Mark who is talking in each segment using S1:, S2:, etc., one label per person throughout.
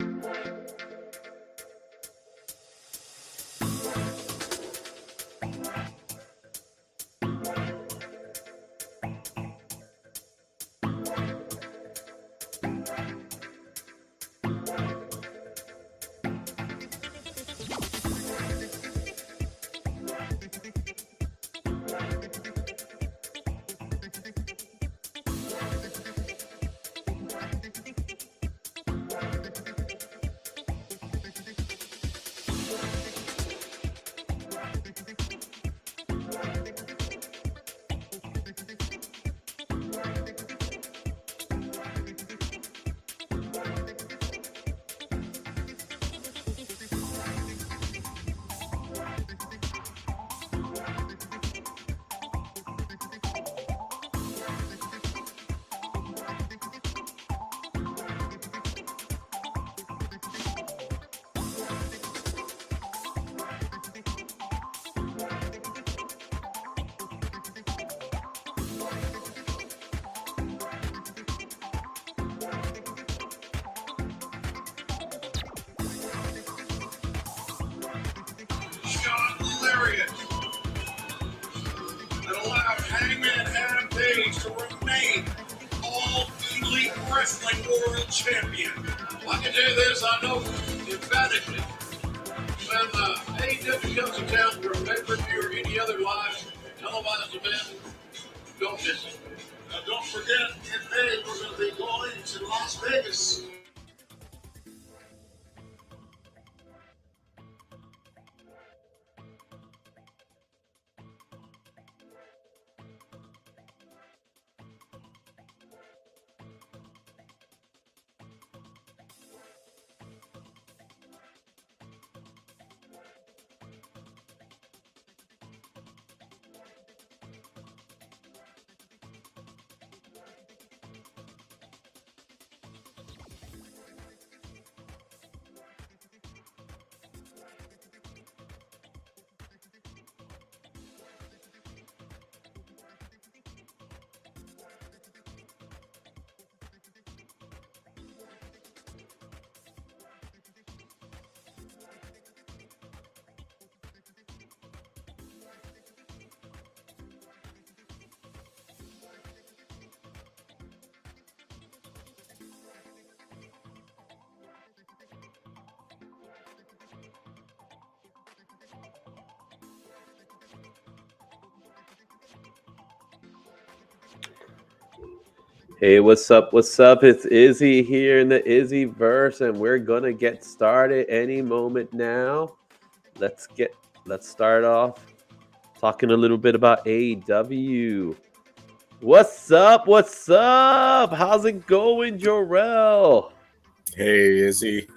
S1: You Hangman Adam Page to remain All Elite Wrestling World Champion. I can tell you this, I know emphatically. When AEW comes to town for a pay-per-view or any other live televised event, don't miss it. Now don't forget, in May we're going to be going to Las Vegas.
S2: Hey, what's up? What's up? It's Izzy here in the IzzyVerse, and we're gonna get started any moment now. Let's start off talking a little bit about AEW. What's up? What's up? How's it going, Jorel?
S3: Hey, Izzy.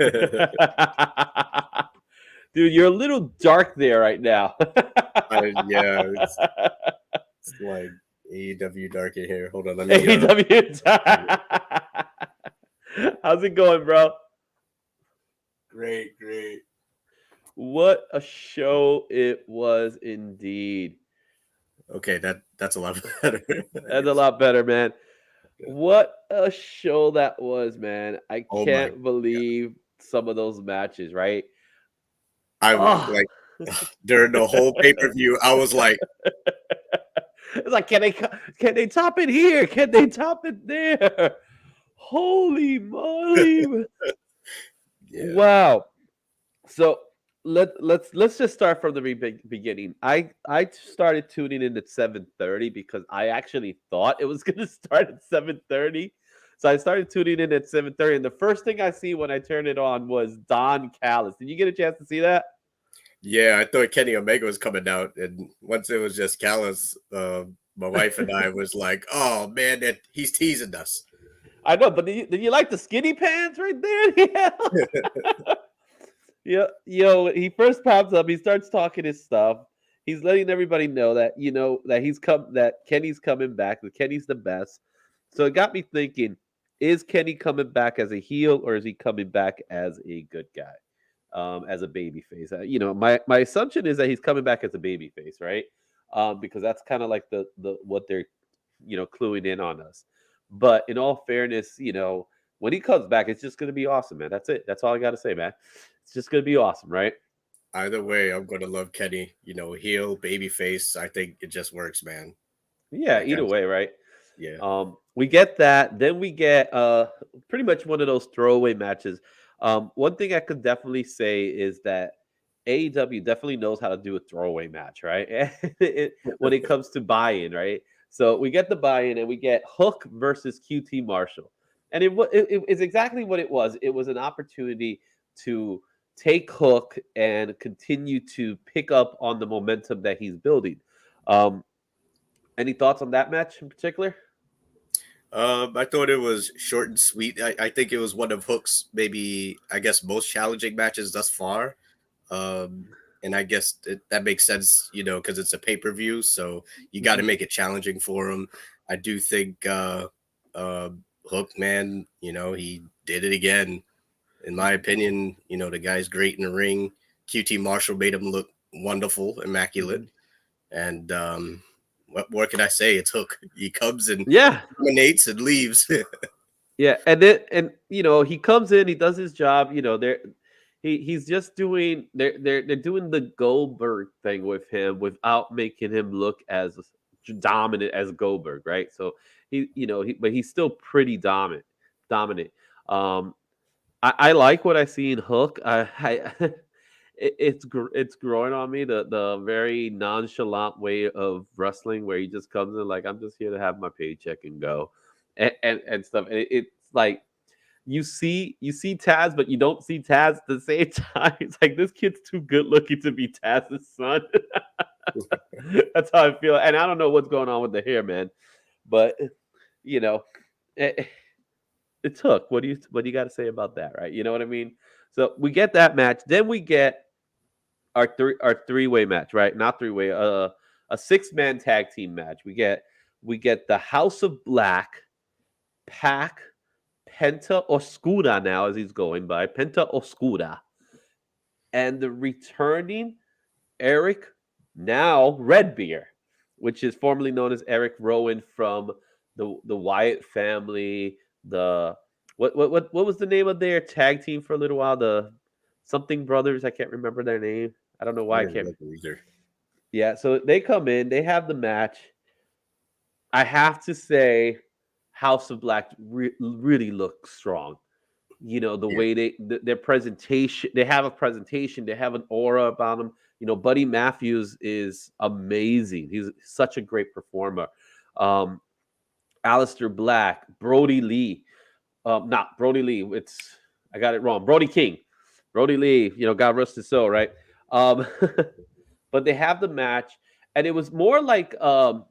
S2: Dude, you're a little dark there right now.
S3: Yeah, it's like AEW dark in here. Hold on, let me.
S2: AEW. How's it going, bro?
S3: Great.
S2: What a show it was indeed.
S3: Okay, that's a lot better.
S2: That's a lot better, man. What a show that was, man. I can't believe some of those matches, right?
S3: I was like, during the whole pay-per-view, I was like,
S2: it's like, can they top it here? Can they top it there? Holy moly.
S3: Yeah.
S2: Wow. So let's just start from the beginning. I started tuning in at 7:30 because I actually thought it was going to start at 7:30. So I started tuning in at 7:30, and the first thing I see when I turn it on was Don Callis. Did you get a chance to see that?
S3: Yeah, I thought Kenny Omega was coming out, and once it was just Callis, my wife and I was like, "Oh man, that he's teasing us."
S2: I know, but did you like the skinny pants right there? Yeah. Yo, he first pops up. He starts talking his stuff. He's letting everybody know that that Kenny's coming back. That Kenny's the best. So it got me thinking: is Kenny coming back as a heel, or is he coming back as a good guy? As a baby face. My assumption is that he's coming back as a baby face, right? Because that's kind of like the what they're cluing in on us. But in all fairness, when he comes back, it's just gonna be awesome, man. That's it. That's all I gotta say, man. It's just gonna be awesome, right?
S3: Either way, I'm gonna love Kenny. Heel, baby face. I think it just works, man.
S2: Yeah, either way, right?
S3: Yeah.
S2: We get that. Then we get pretty much one of those throwaway matches. One thing I could definitely say is that AEW definitely knows how to do a throwaway match, right? When it comes to buy-in, right? So we get the buy-in, and we get Hook versus QT Marshall, and it's exactly what it was. It was an opportunity to take Hook and continue to pick up on the momentum that he's building. Any thoughts on that match in particular?
S3: I thought it was short and sweet. I think it was one of Hook's most challenging matches thus far. And I guess that makes sense, because it's a pay-per-view, so you got to make it challenging for him. I do think Hook, man, he did it again. In my opinion, the guy's great in the ring. QT Marshall made him look wonderful, immaculate. And what more can I say? It's Hook. He comes and dominates and leaves.
S2: Yeah, and he comes in, he does his job. He's just doing they're doing the Goldberg thing with him without making him look as dominant as Goldberg, right? So but he's still pretty dominant. Um, I like what I see in Hook. It's growing on me, the very nonchalant way of wrestling where he just comes in like, I'm just here to have my paycheck and go, and stuff. And it's like you see Taz, but you don't see Taz at the same time. It's like this kid's too good looking to be Taz's son. That's how I feel, and I don't know what's going on with the hair, man. But you know, it, it's Hook. What do you got to say about that, right? You know what I mean? So we get that match, then we get our three-way match, right? Not three-way, a 6-man tag team match. We get the House of Black, Pac, Penta Oscura now, as he's going by, Penta Oscura, and the returning Eric, now Redbeard, which is formerly known as Eric Rowan from the Wyatt family. The what was the name of their tag team for a little while? The something brothers. I can't remember their name. I don't know why I can't.
S3: Either.
S2: Yeah, so they come in, they have the match. I have to say, House of Black really looks strong. The way their presentation, they have a presentation, they have an aura about them. Buddy Matthews is amazing. He's such a great performer. Aleister Black, Brody Lee, not Brody Lee. I got it wrong. Brody King, Brody Lee. God rest his soul, right? But they have the match, and it was more like the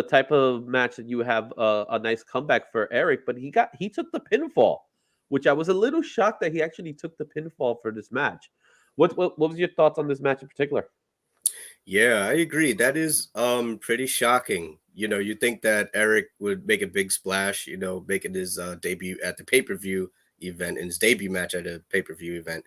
S2: type of match that you have a nice comeback for Eric, but he took the pinfall, which I was a little shocked that he actually took the pinfall for this match. What was your thoughts on this match in particular?
S3: Yeah, I agree. That is pretty shocking. You think that Eric would make a big splash, making his debut at the pay-per-view event, in his debut match at a pay-per-view event.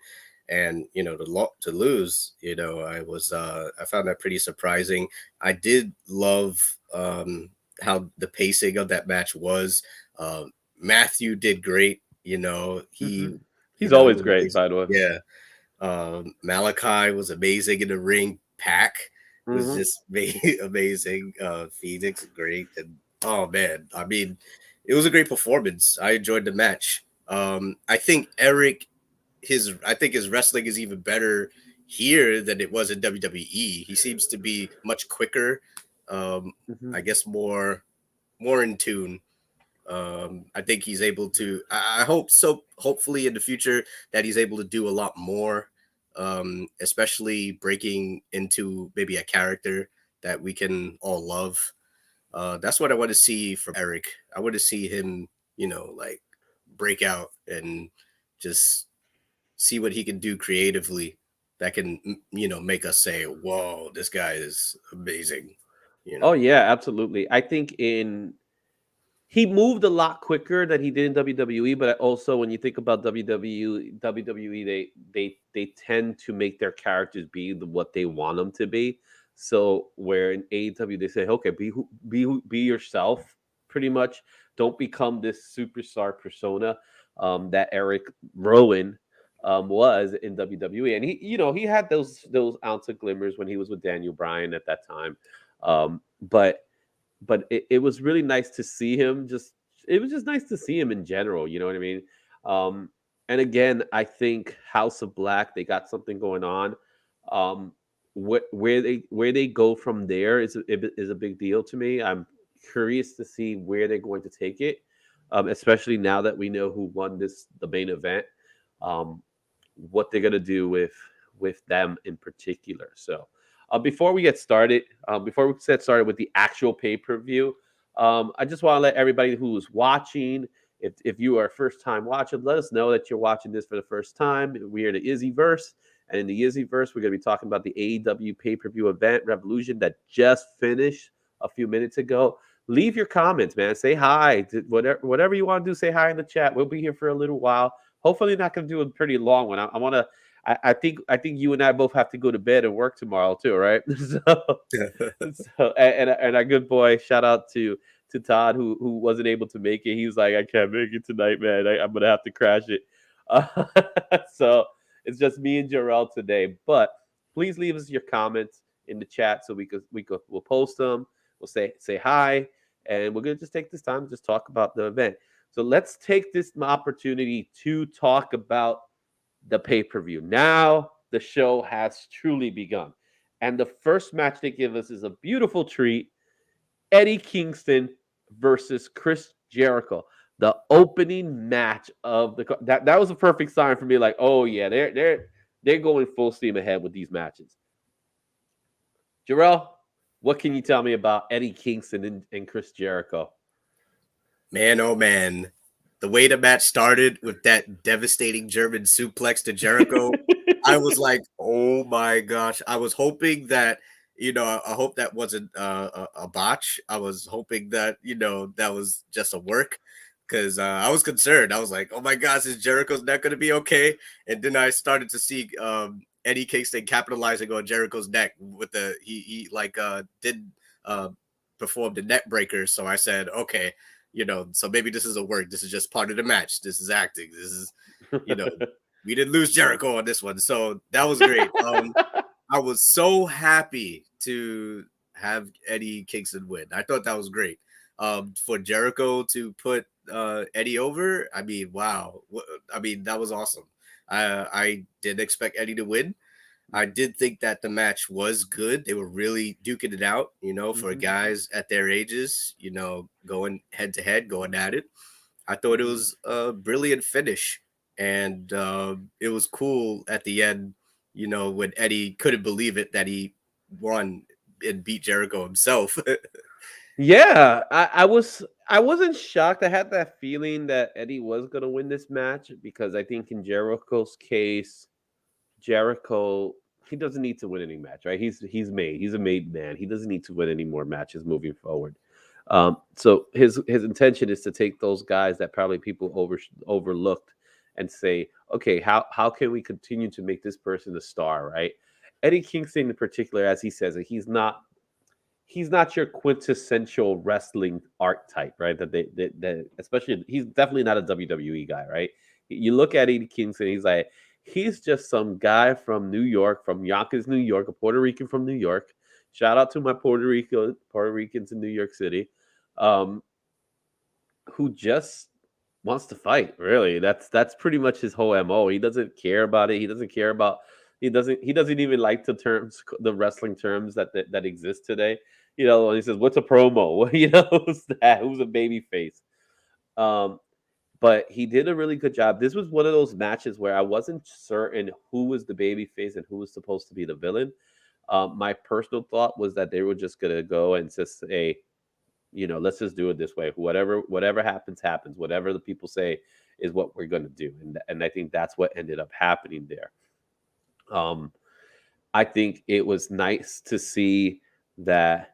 S3: And to lose, I found that pretty surprising. I did love how the pacing of that match was. Matthew did great. He's
S2: always great, by the way.
S3: Yeah. Malachi was amazing in the ring. Pac was just amazing. Phoenix great, and oh man, I mean, it was a great performance. I enjoyed the match. I think Eric. I think his wrestling is even better here than it was in WWE. He seems to be much quicker. I guess more in tune. I think he's able to. I hope so. Hopefully, in the future, that he's able to do a lot more, especially breaking into maybe a character that we can all love. That's what I want to see from Eric. I want to see him, like break out and just see what he can do creatively that can, make us say, whoa, this guy is amazing.
S2: Oh yeah, absolutely. I think he moved a lot quicker than he did in WWE, but also when you think about WWE, they tend to make their characters be what they want them to be. So where in AEW they say, okay, be yourself, pretty much. Don't become this superstar persona that Eric Rowan was in WWE, and he had those ounce of glimmers when he was with Daniel Bryan at that time, but it was really nice to see him. It was just nice to see him in general. You know what I mean? And again, I think House of Black, they got something going on. Where they go from there is a big deal to me. I'm curious to see where they're going to take it, especially now that we know who won the main event. What they're gonna do with them in particular. So before we get started with the actual pay-per-view, I just want to let everybody who's watching, if you are a first-time watcher, let us know that you're watching this for the first time. We're in the IzzyVerse, and in the IzzyVerse, we're going to be talking about the AEW pay-per-view event, Revolution, that just finished a few minutes ago. Leave your comments, man. Say hi. Whatever you want to do, say hi in the chat. We'll be here for a little while. Hopefully not going to do a pretty long one. I think you and I both have to go to bed and work tomorrow too, right? And our good boy, shout out to Todd who wasn't able to make it. He was like, I can't make it tonight, man. I'm gonna have to crash it. So it's just me and Jarrell today. But please leave us your comments in the chat, so we'll post them. We'll say hi, and we're gonna just take this time to just talk about the event. So let's take this opportunity to talk about the pay-per-view. Now the show has truly begun. And the first match they give us is a beautiful treat. Eddie Kingston versus Chris Jericho. The opening match of that was a perfect sign for me. Like, oh yeah, they're going full steam ahead with these matches. Jarrell, what can you tell me about Eddie Kingston and Chris Jericho?
S3: Man, oh man. The way the match started with that devastating German suplex to Jericho, I was like, oh my gosh. I was hoping that, I hope that wasn't a botch. I was hoping that, that was just a work, because I was concerned. I was like, oh my gosh, is Jericho's neck going to be okay? And then I started to see Eddie Kingston capitalizing on Jericho's neck with he did perform the neck breaker. So I said, okay, so maybe this is a work. This is just part of the match. This is acting. This is, we didn't lose Jericho on this one. So that was great. I was so happy to have Eddie Kingston win. I thought that was great. For Jericho to put Eddie over, I mean, wow. I mean, that was awesome. I didn't expect Eddie to win. I did think that the match was good. They were really duking it out, for guys at their ages, going head to head, going at it. I thought it was a brilliant finish. And it was cool at the end, when Eddie couldn't believe it that he won and beat Jericho himself.
S2: Yeah, I wasn't shocked. I had that feeling that Eddie was going to win this match, because I think in Jericho's case, Jericho, he doesn't need to win any match, right? He's a made man. He doesn't need to win any more matches moving forward. So his intention is to take those guys that probably people overlooked and say, okay, how can we continue to make this person a star, right? Eddie Kingston in particular, as he says, he's not your quintessential wrestling archetype, right? That especially, he's definitely not a WWE guy, right? You look at Eddie Kingston, he's just some guy from New York, from Yonkers, New York, a Puerto Rican from New York. Shout out to my Puerto Ricans in New York City, who just wants to fight. Really, that's pretty much his whole MO. He doesn't care about it. He doesn't care about. He doesn't even like the wrestling terms that exist today. When he says, "What's a promo?" Who's that? Who's a baby face? But he did a really good job. This was one of those matches where I wasn't certain who was the baby face and who was supposed to be the villain. My personal thought was that they were just gonna go and just say, let's just do it this way. Whatever happens, happens. Whatever the people say is what we're gonna do. And I think that's what ended up happening there. I think it was nice to see that,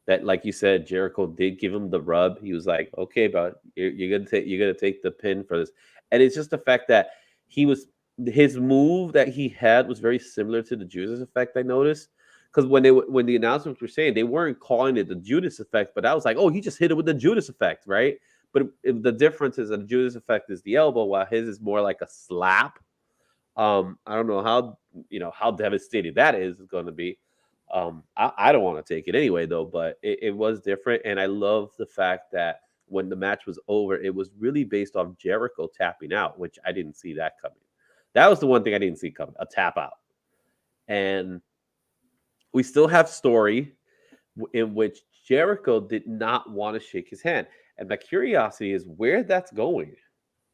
S2: that, like you said, Jericho did give him the rub. He was like, okay, but you're gonna take the pin for this. And it's just the fact that his move that he had was very similar to the Judas effect, I noticed. Because when the announcements were saying, they weren't calling it the Judas effect, but I was like, oh, he just hit it with the Judas effect, right? But the difference is that the Judas effect is the elbow, while his is more like a slap. I don't know how devastating that is going to be. I don't want to take it anyway, though, but it was different. And I love the fact that when the match was over, it was really based off Jericho tapping out, which I didn't see that coming. That was the one thing I didn't see coming, a tap out. And we still have story in which Jericho did not want to shake his hand. And my curiosity is where that's going.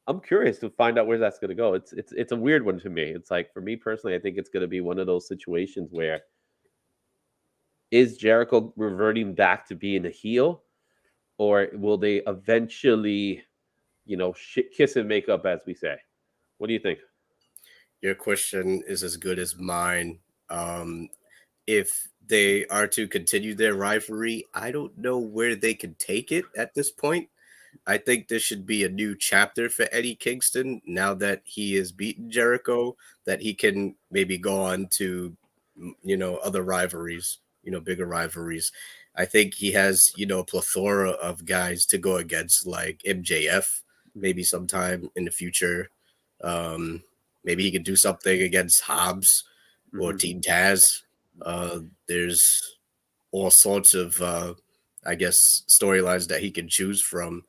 S2: I'm curious to find out where that's going to go. It's a weird one to me. It's like, for me personally, I think it's going to be one of those situations where, is Jericho reverting back to being a heel, or will they eventually, kiss and make up, as we say? What do you think?
S3: Your question is as good as mine. If they are to continue their rivalry, I don't know where they can take it at this point. I think there should be a new chapter for Eddie Kingston now that he has beaten Jericho, that he can maybe go on to, other rivalries, bigger rivalries. I think he has, a plethora of guys to go against, like MJF, maybe sometime in the future. Maybe he could do something against Hobbs or Team Taz. There's all sorts of, I guess, storylines that he can choose from.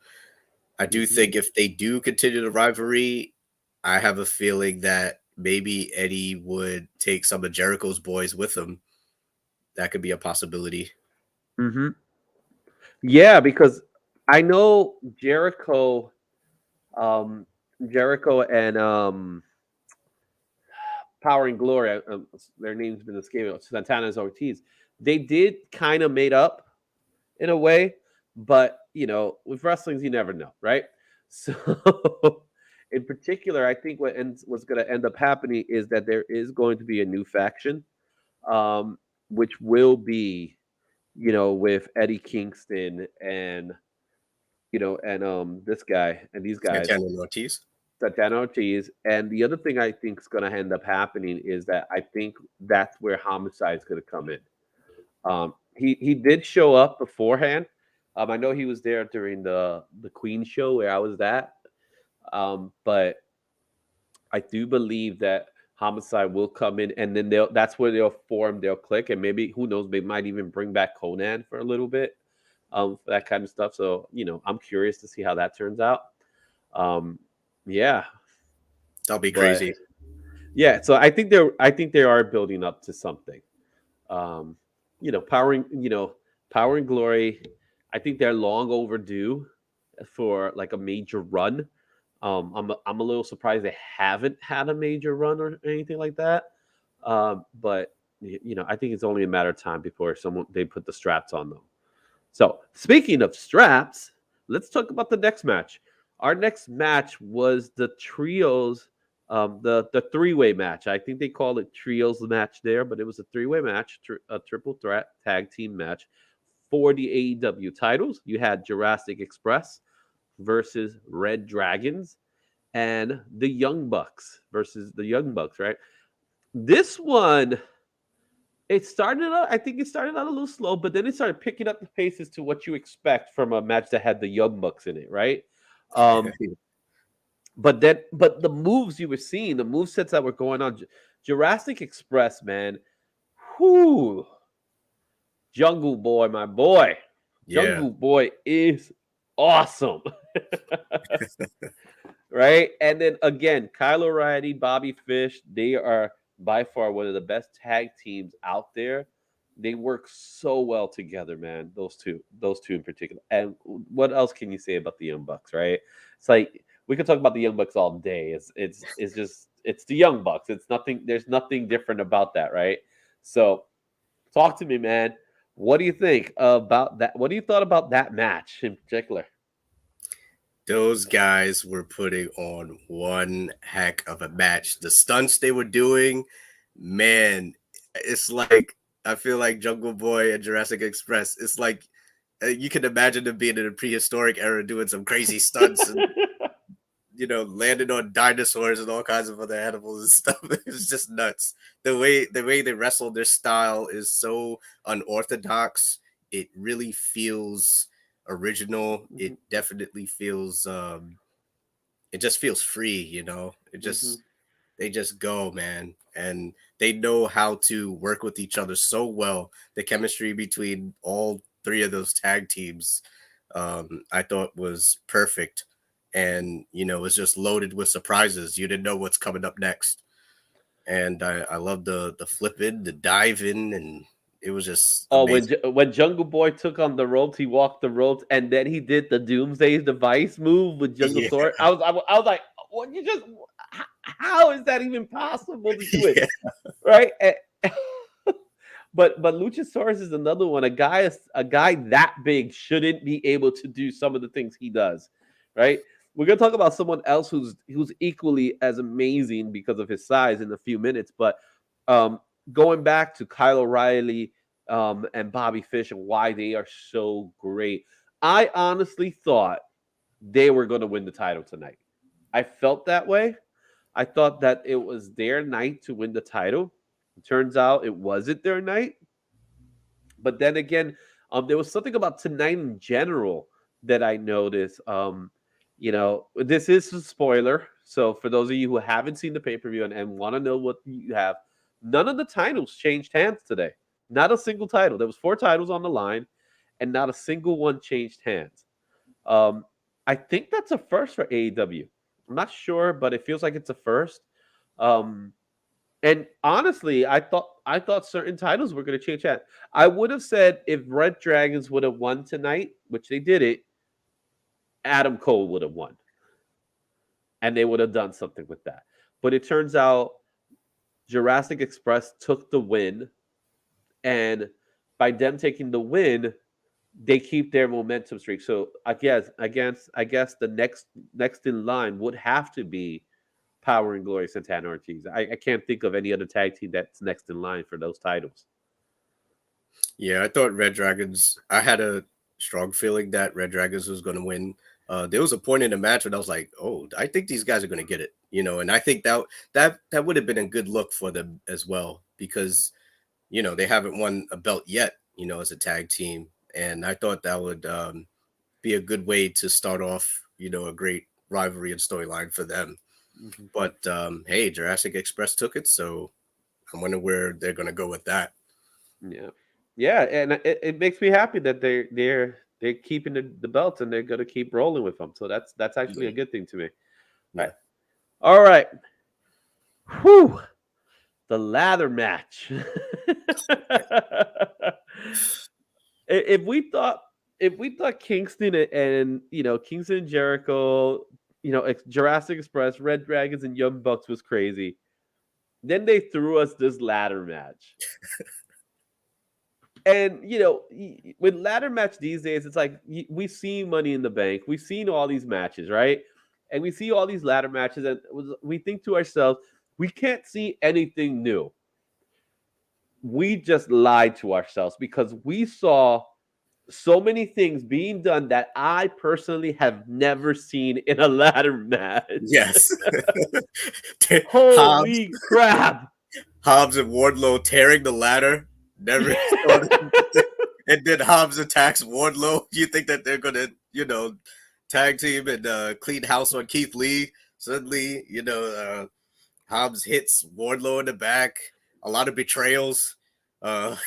S3: I do
S2: Mhm.
S3: think if they do continue the rivalry, I have a feeling that maybe Eddie would take some of Jericho's boys with him. That could be a possibility.
S2: Mhm. Yeah, because I know um, Jericho and Power and Glory, their names been escaping, Santana and Ortiz. They did kind of made up in a way, but with wrestlings, you never know, right? So, in particular, I think what's going to end up happening is that there is going to be a new faction, um, which will be, with Eddie Kingston and this guy and these guys,
S3: Santana and Ortiz.
S2: Santana Ortiz. And the other thing I think is going to end up happening is that I think that's where Homicide is going to come in. He did show up beforehand. I know he was there during the Queen show where I was at. But I do believe that Homicide will come in, and then that's where they'll click, and maybe who knows, they might even bring back Conan for a little bit, for that kind of stuff. So I'm curious to see how that turns out. Um, yeah,
S3: That'll be
S2: but
S3: crazy.
S2: yeah, so I think they are building up to something. Um, Power and Glory. I think they're long overdue for like a major run. I'm a little surprised they haven't had a major run or anything like that. But I think it's only a matter of time before someone they put the straps on them. So speaking of straps, let's talk about the next match. Our next match was the trios, the three-way match. I think they call it trios match there, but it was a three-way match, a triple threat tag team match for the AEW titles. You had Jurassic Express versus Red Dragons and the Young Bucks versus the Young Bucks, right? This one, I think it started out a little slow, but then it started picking up the paces to what you expect from a match that had the Young Bucks in it, right? Um, but the moves you were seeing, the move sets that were going on, Jurassic Express, man, whoo, Jungle Boy, my boy,
S3: Yeah.
S2: Jungle Boy is awesome. Right? And then again, Kyle O'Reilly, Bobby Fish, they are by far one of the best tag teams out there. They work so well together, man. Those two in particular. And what else can you say about the Young Bucks, right? It's like we could talk about the Young Bucks all day. It's the Young Bucks. It's nothing. There's nothing different about that, right? So talk to me, man. What do you think about that? What do you thought about that match in particular?
S3: Those guys were putting on one heck of a match. The stunts they were doing, man, it's like I feel like Jungle Boy and Jurassic Express. It's like you can imagine them being in a prehistoric era doing some crazy stunts and landing on dinosaurs and all kinds of other animals and stuff. It's just nuts. The way they wrestle, their style is so unorthodox. It really feels original. It definitely feels it just feels free. It
S2: Mhm.
S3: just they just go, man. And they know how to work with each other so well. The chemistry between all three of those tag teams, I thought was perfect. And, it was just loaded with surprises. You didn't know what's coming up next. And I love the flipping, the diving, and it was just
S2: Oh, when
S3: amazing.
S2: when Jungle Boy took on the ropes, he walked the ropes, and then he did the Doomsday Device move with Jungle
S3: Yeah.
S2: Sword. I was like, what you just? How is that even possible to do it?
S3: Yeah.
S2: Right? But Luchasaurus is another one. A guy that big shouldn't be able to do some of the things he does. Right? We're gonna talk about someone else who's equally as amazing because of his size in a few minutes. But um, going back to Kyle O'Reilly and Bobby Fish and why they are so great, I honestly thought they were going to win the title tonight. I felt that way. I thought that it was their night to win the title. It turns out it wasn't their night. But then again, there was something about tonight in general that I noticed. This is a spoiler. So for those of you who haven't seen the pay per view and want to know what you have, None of the titles changed hands today. Not a single title. There was 4 titles on the line, and not a single one changed hands. Um, I think that's a first for AEW. I'm not sure, but it feels like it's a first. Um, and honestly, I thought certain titles were going to change hands. I would have said if Red Dragons would have won tonight, which they did it, Adam Cole would have won, and they would have done something with that. But it turns out Jurassic Express took the win, and by them taking the win, they keep their momentum streak. So I guess the next in line would have to be Power and Glory Santana Ortiz. I can't think of any other tag team that's next in line for those titles.
S3: Yeah, I thought Red Dragons. I had a strong feeling that Red Dragons was going to win. There was a point in the match when I was like, "Oh, I think these guys are going to get it," and I think that would have been a good look for them as well because they haven't won a belt yet, as a tag team, and I thought that would be a good way to start off, a great rivalry and storyline for them.
S2: Mm-hmm.
S3: But hey, Jurassic Express took it, so I wonder where they're going to go with that.
S2: Yeah, and it makes me happy that they're keeping the belts and they're going to keep rolling with them. So that's actually a good thing to me.
S3: Yeah.
S2: All right. Whew. The ladder match. if we thought Kingston and Kingston and Jericho, Jurassic Express, Red Dragons, and Young Bucks was crazy, then they threw us this ladder match. And with ladder match these days, it's like we've seen Money in the Bank, we've seen all these matches, right? And we see all these ladder matches, and we think to ourselves, we can't see anything new. We just lied to ourselves because we saw so many things being done that I personally have never seen in a ladder match.
S3: Yes.
S2: Holy crap.
S3: Hobbs and Wardlow tearing the ladder. Never and then Hobbs attacks Wardlow. You think that they're gonna, tag team and clean house on Keith Lee? Suddenly, Hobbs hits Wardlow in the back. A lot of betrayals. I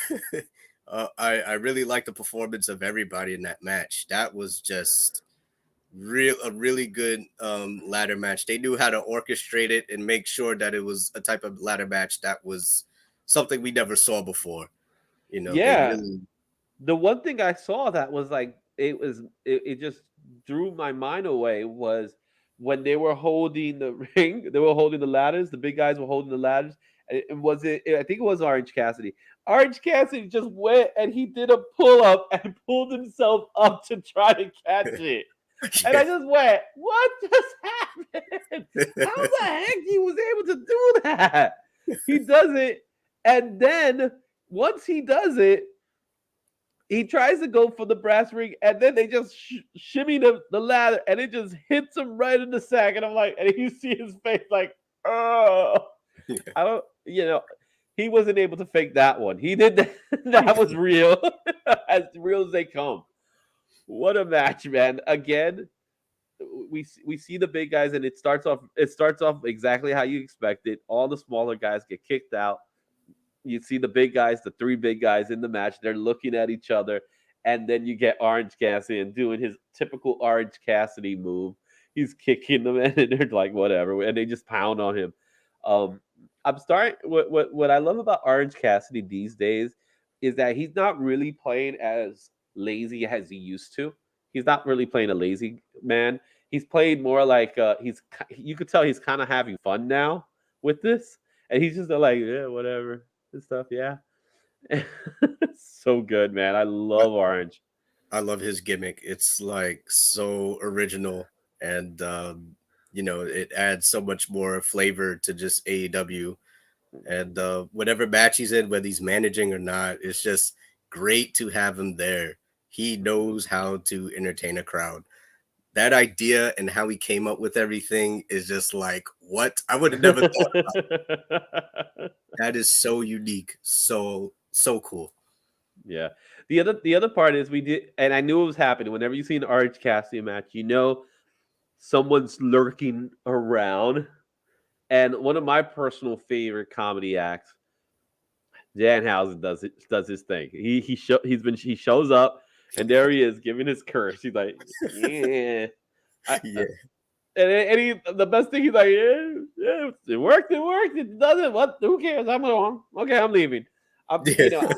S3: really like the performance of everybody in that match. That was just a really good ladder match. They knew how to orchestrate it and make sure that it was a type of ladder match that was something we never saw before.
S2: Yeah. The one thing I saw that was like it just drew my mind away was when they were holding the ring, they were holding the ladders, the big guys were holding the ladders. I think it was Orange Cassidy. Orange Cassidy just went and he did a pull-up and pulled himself up to try to catch it. And I just went, what just happened? How the heck he was able to do that? He does it, and then once he does it, he tries to go for the brass ring, and then they just shimmy the ladder, and it just hits him right in the sack. And I'm like, and you see his face like, oh, I don't, he wasn't able to fake that one. He did that. That was real, as real as they come. What a match, man! Again, we see the big guys, and it starts off exactly how you expect it. All the smaller guys get kicked out. You see the big guys, the 3 big guys in the match. They're looking at each other, and then you get Orange Cassidy and doing his typical Orange Cassidy move. He's kicking them, and they're like, whatever, and they just pound on him. I'm starting. What I love about Orange Cassidy these days is that he's not really playing as lazy as he used to. He's not really playing a lazy man. He's played more like you could tell he's kind of having fun now with this, and he's just like, yeah, whatever. And stuff, yeah. So good, man. I love Orange.
S3: I love his gimmick. It's like so original, and it adds so much more flavor to just AEW. And whatever match he's in, whether he's managing or not, it's just great to have him there. He knows how to entertain a crowd. That idea and how he came up with everything is just like, what? I would have never thought about. That is so unique. So cool.
S2: Yeah. The other part is we did, and I knew it was happening. Whenever you see an Orange Cassidy match, someone's lurking around. And one of my personal favorite comedy acts Danhausen does his thing. He shows up, and there he is giving his curse. He's like, yeah,
S3: Yeah.
S2: the best thing he's like, yeah, it worked, it doesn't. What? Who cares? I'm wrong. Okay, I'm leaving.
S3: Yeah.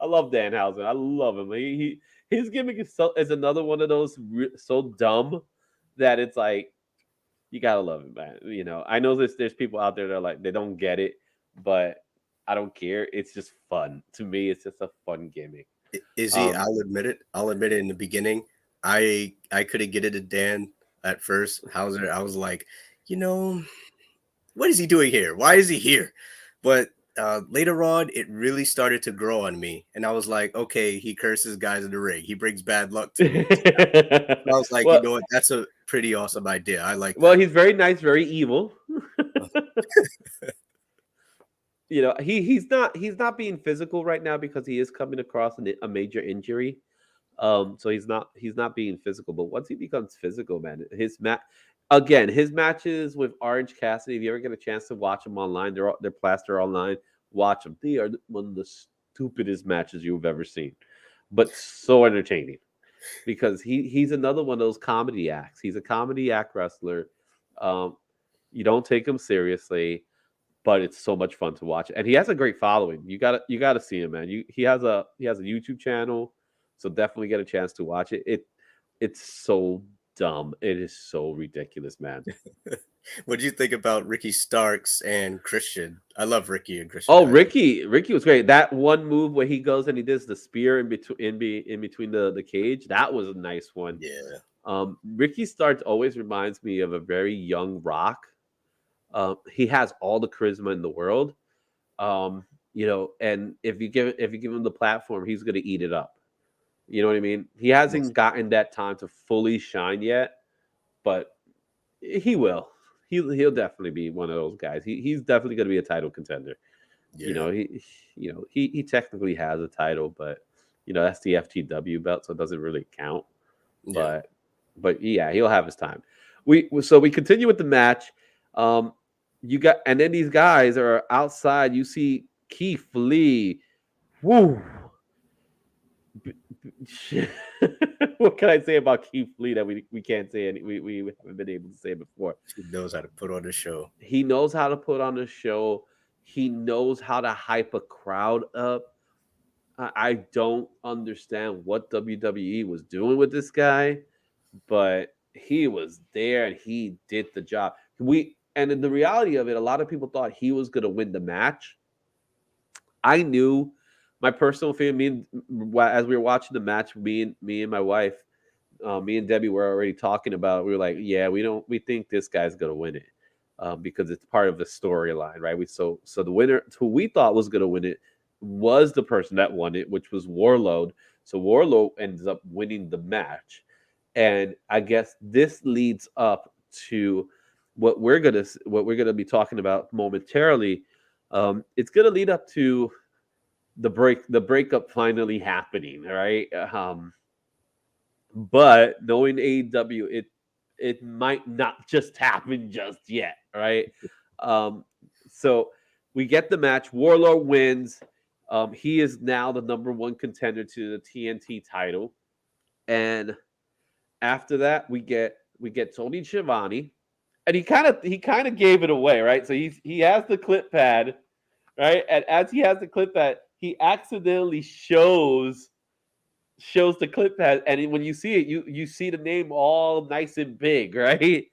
S2: I love Danhausen. I love him. His gimmick is another one of those so dumb that it's like you gotta love him, man. I know there's people out there that are like they don't get it, but I don't care. It's just fun to me. It's just a fun gimmick.
S3: Izzy, I'll admit it. I'll admit it in the beginning. I couldn't get it to Dan at first. Hauser, I was like, what is he doing here? Why is he here? But later on, it really started to grow on me, and I was like, okay, he curses guys in the ring. He brings bad luck to me. I was like,
S2: well,
S3: you know what? That's a pretty awesome idea. I like.
S2: Well,
S3: that.
S2: he's very nice, very evil. He's not being physical right now because he is coming across a major injury. So he's not being physical. But once he becomes physical, man, his matches with Orange Cassidy. If you ever get a chance to watch them online, they're plastered online. Watch them. They are one of the stupidest matches you've ever seen, but so entertaining because he's another one of those comedy acts. He's a comedy act wrestler. You don't take him seriously, but it's so much fun to watch, and he has a great following. You gotta see him, man. He has a YouTube channel, so definitely get a chance to watch it. It's so dumb. It is so ridiculous, man.
S3: What do you think about Ricky Starks and Christian? I love Ricky and Christian.
S2: Oh, Ricky was great. That one move where he goes and he does the spear in between the cage. That was a nice one.
S3: Yeah.
S2: Ricky Starks always reminds me of a very young Rock. He has all the charisma in the world. And if you give him the platform, he's gonna eat it up. You know what I mean? He hasn't gotten that time to fully shine yet, but he will. He'll definitely be one of those guys. He's definitely going to be a title contender.
S3: Yeah.
S2: He technically has a title, but that's the FTW belt, so it doesn't really count.
S3: Yeah.
S2: But yeah, he'll have his time. We continue with the match. And then these guys are outside. You see Keith Lee. Woo. What can I say about Keith Lee that we can't say we haven't been able to say before?
S3: He knows how to put on a show.
S2: He knows how to put on a show. He knows how to hype a crowd up. I don't understand what WWE was doing with this guy, but he was there and he did the job. And in the reality of it, a lot of people thought he was going to win the match. I knew. My personal feeling, as we were watching the match, me and my wife, me and Debbie were already talking about it. We were like, yeah, we think this guy's gonna win it because it's part of the storyline, right? So the winner, who we thought was gonna win it, was the person that won it, which was Wardlow. So Wardlow ends up winning the match, and I guess this leads up to what we're gonna be talking about momentarily. It's gonna lead up to the breakup finally happening, all right? But knowing AEW, it might not just happen just yet, right? So we get the match. Wardlow wins. He is now the number one contender to the TNT title, and after that, we get Tony Schiavone, and he kind of gave it away, right? So he has the clip pad, right? And as he has the clip pad, he accidentally shows the clip pad, and when you see it, you see the name all nice and big, right?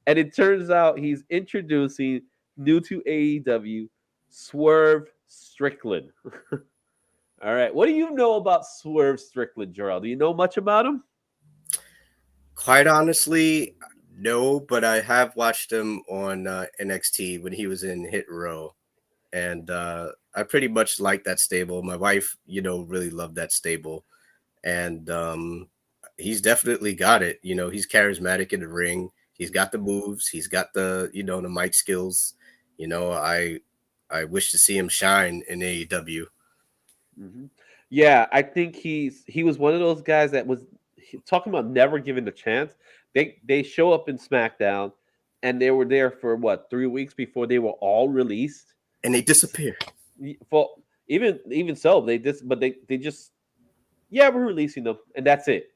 S2: And it turns out he's introducing new to AEW, Swerve Strickland. All right, what do you know about Swerve Strickland, Jarrell? Do you know much about him?
S3: Quite honestly, no, but I have watched him on NXT when he was in Hit Row. And I pretty much like that stable. My wife, really loved that stable. And he's definitely got it. He's charismatic in the ring. He's got the moves. He's got the mic skills. I wish to see him shine in AEW.
S2: Mm-hmm. Yeah, I think he was one of those guys that was talking about never giving the chance. They show up in SmackDown, and they were there for 3 weeks before they were all released.
S3: And they disappear.
S2: For Even so, they just we're releasing them and that's it.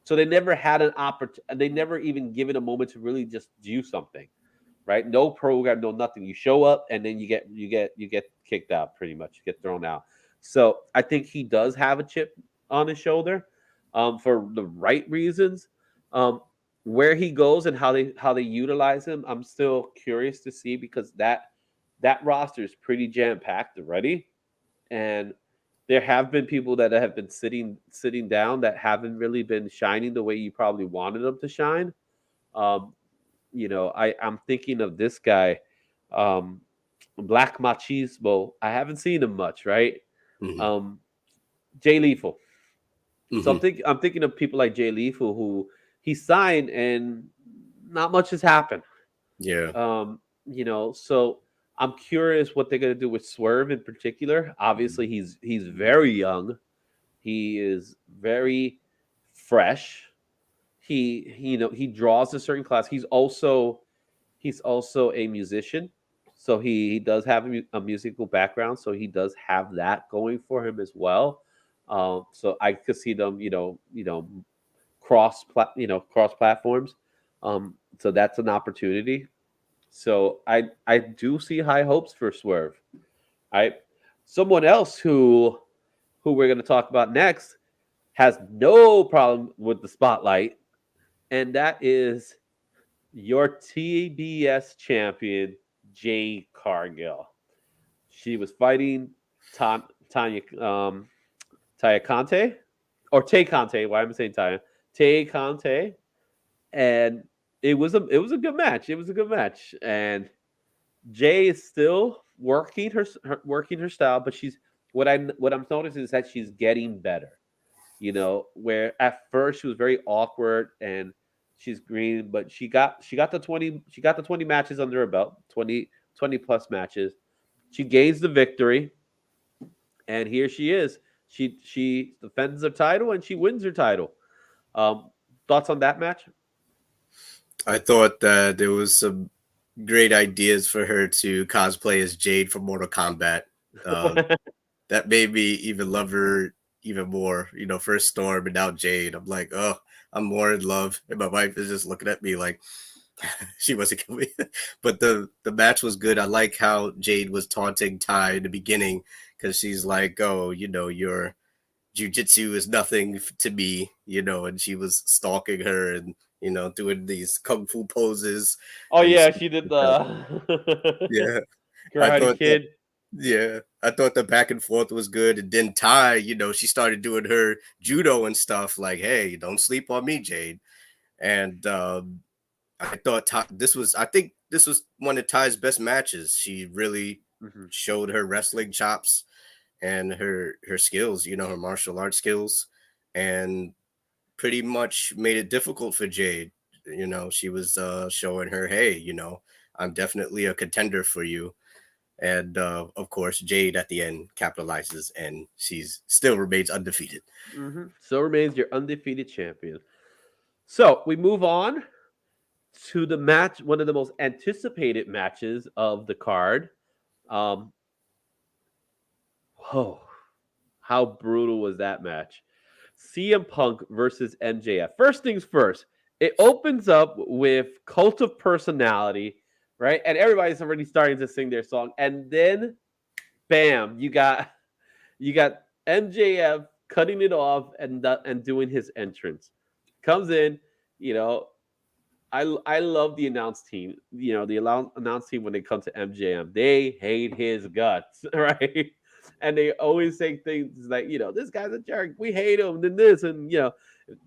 S2: So they never had an opportunity. They never even given a moment to really just do something, right? No program, no nothing. You show up and then you get kicked out pretty much. You get thrown out. So I think he does have a chip on his shoulder, for the right reasons. Um, where he goes and how they utilize him, I'm still curious to see because that roster is pretty jam packed already, and there have been people that have been sitting down that haven't really been shining the way you probably wanted them to shine. Um, I'm thinking of this guy, um, Black Machismo. I haven't seen him much, right?
S3: Hmm.
S2: Um, Jay Lethal. So
S3: Hmm.
S2: I'm thinking of people like Jay Lethal who he signed and not much has happened.
S3: Yeah.
S2: So I'm curious what they're gonna do with Swerve in particular. Obviously, he's very young. He is very fresh. He draws a certain class. He's also a musician, so he does have a musical background. So he does have that going for him as well. So I could see them, cross platforms. So that's an opportunity. So I do see high hopes for Swerve. I Someone else who we're going to talk about next has no problem with the spotlight, and that is your TBS champion, Jade Cargill. She was fighting Tanya Taya Conte or Tay Conte. Why am I saying Taya? Tay Conte, and it was a good match. It was a good match, and Jay is still working her style, but what I'm noticing is that she's getting better. Where at first she was very awkward and she's green, but she got the 20 matches under her belt, 20 plus matches. She gains the victory, and here she is. She defends her title and she wins her title. Um, Thoughts on that match?
S3: I thought that there was some great ideas for her to cosplay as Jade from Mortal Kombat. Um, that made me even love her even more. First Storm and now Jade. I'm like, oh, I'm more in love. And my wife is just looking at me like she wasn't kill me. But the match was good. I like how Jade was taunting Ty in the beginning because she's like, oh, your jujitsu is nothing to me, and she was stalking her and doing these kung fu poses.
S2: Oh
S3: And
S2: yeah, she did the
S3: yeah, I
S2: Karate
S3: thought that
S2: Kid.
S3: I thought the back and forth was good. And then Ty, she started doing her judo and stuff like, hey, don't sleep on me, Jade. And I thought I think this was one of Ty's best matches. She really
S2: Mhm.
S3: showed her wrestling chops and her skills, her martial arts skills, and pretty much made it difficult for Jade. She was showing her, hey, I'm definitely a contender for you. And of course, Jade at the end capitalizes, and she's still remains undefeated.
S2: So remains your undefeated champion. So we move on to the match, one of the most anticipated matches of the card. Um, oh, how brutal was that match? CM Punk versus MJF. First things first, it opens up with Cult of Personality, right? And everybody's already starting to sing their song. And then, bam, you got MJF cutting it off and doing his entrance. Comes in, you know, I love the announce team. The announce team when they come to MJM, they hate his guts, right? And they always say things like, this guy's a jerk. We hate him. Then this, and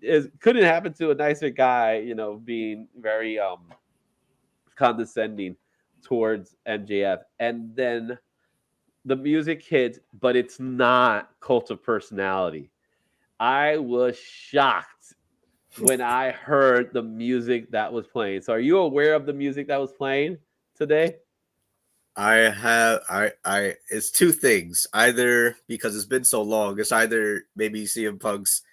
S2: it couldn't happen to a nicer guy. Being very condescending towards MJF, and then the music hits, but it's not Cult of Personality. I was shocked when I heard the music that was playing. So are you aware of the music that was playing today?
S3: It's two things. Either because it's been so long, it's either maybe CM Punk's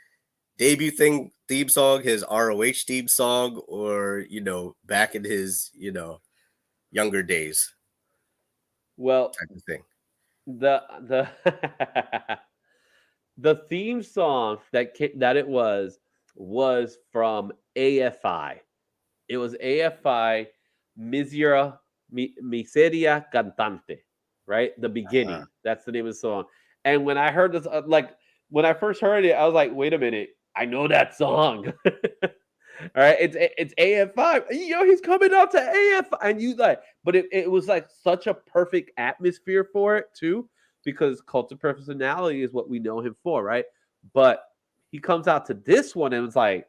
S3: debut theme song, his ROH theme song, or back in his younger days
S2: Well,
S3: type of thing.
S2: the the theme song that it was from AFI. It was AFI Miseria Cantante, right? The
S3: Uh,
S2: beginning. That's the name of the song. And when I heard this, when I first heard it, I was like, wait a minute, I know that song. All right, it's AF5. He's coming out to AF, and you like, but it was like such a perfect atmosphere for it too, because Cult of Personality is what we know him for, right? But he comes out to this one and it's like,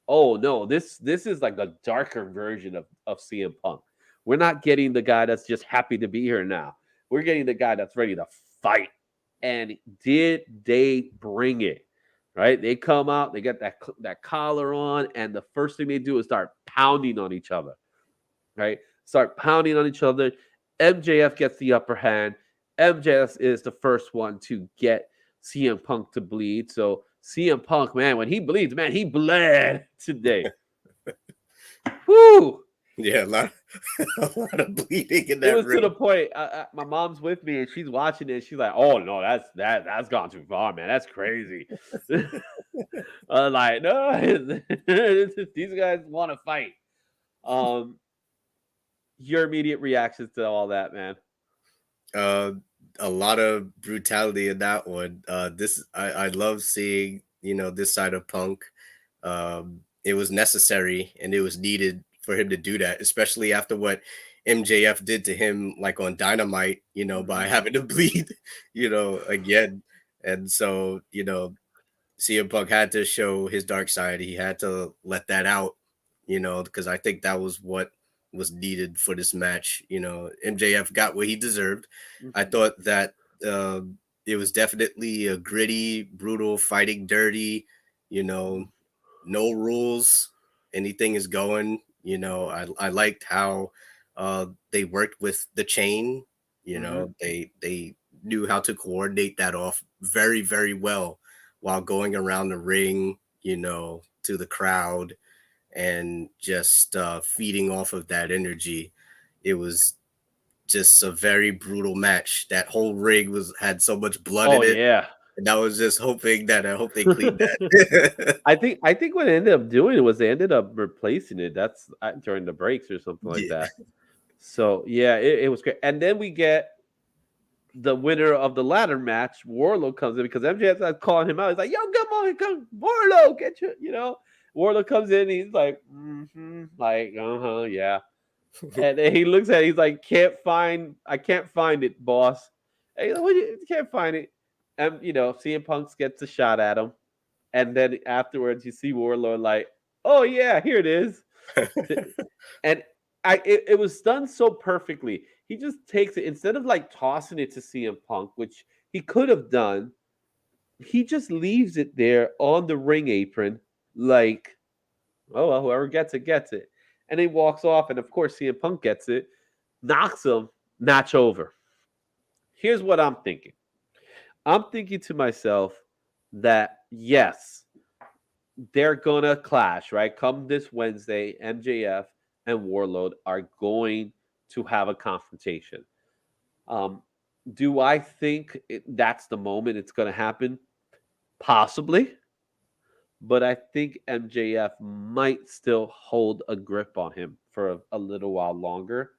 S2: oh no, this is like a darker version of CM Punk. We're not getting the guy that's just happy to be here now. We're getting the guy that's ready to fight. And did they bring it? Right? They come out, they get that collar on, and the first thing they do is start pounding on each other. Right? Start pounding on each other. MJF gets the upper hand. MJF is the first one to get CM Punk to bleed. So CM Punk, man, when he bleeds, man, he bled today. Whoo!
S3: yeah, a lot of bleeding in
S2: It
S3: that
S2: was to the
S3: ring.
S2: point. My mom's with me and she's watching it. She's like, "Oh no, that's gone too far, man. That's crazy." Like, no, these guys want to fight. Um, your immediate reactions to all that, man?
S3: Uh, a lot of brutality in that one. I love seeing this side of Punk. It was necessary and it was needed for him to do that, especially after what MJF did to him, like on Dynamite. By
S2: Mhm.
S3: having to bleed, again, and so CM Punk had to show his dark side. He had to let that out, because I think that was what was needed for this match. MJF got what he deserved. I
S2: Mhm.
S3: thought that uh, it was definitely a gritty, brutal, fighting dirty, you know,
S2: Mhm.
S3: no rules. Anything is going. I liked how they worked with the chain.
S2: Mhm.
S3: They knew how to coordinate that off very, very well while going around the ring, to the crowd and just feeding off of that energy. It was just a very brutal match. That whole ring had so much blood
S2: Oh
S3: in it,
S2: yeah.
S3: and I was just hoping that I hope they cleaned that.
S2: I think what they ended up doing was they ended up replacing it. That's during the breaks or something like
S3: Yeah.
S2: that. So yeah, it was great. And then we get the winner of the ladder match. Wardlow comes in because MJF's like calling him out. He's like, "Yo, come on, come Wardlow, get you." Wardlow comes in. He's like, like, yeah. And then he looks at it. He's like, I can't find it, boss. Hey, what you can't find it. And CM Punk gets a shot at him. And then afterwards, you see Warlord like, "Oh yeah, here it is." And it was done so perfectly. He just takes it instead of like tossing it to CM Punk, which he could have done. He just leaves it there on the ring apron, like, "Oh well, whoever gets it gets it," and he walks off. And of course, CM Punk gets it, knocks him, match over. Here's what I'm thinking. I'm thinking to myself that yes, they're gonna clash, right? Come this Wednesday, MJF and Warlord are going to have a confrontation. Um, do I think that's the moment it's gonna happen? Possibly, but I think MJF might still hold a grip on him for a little while longer,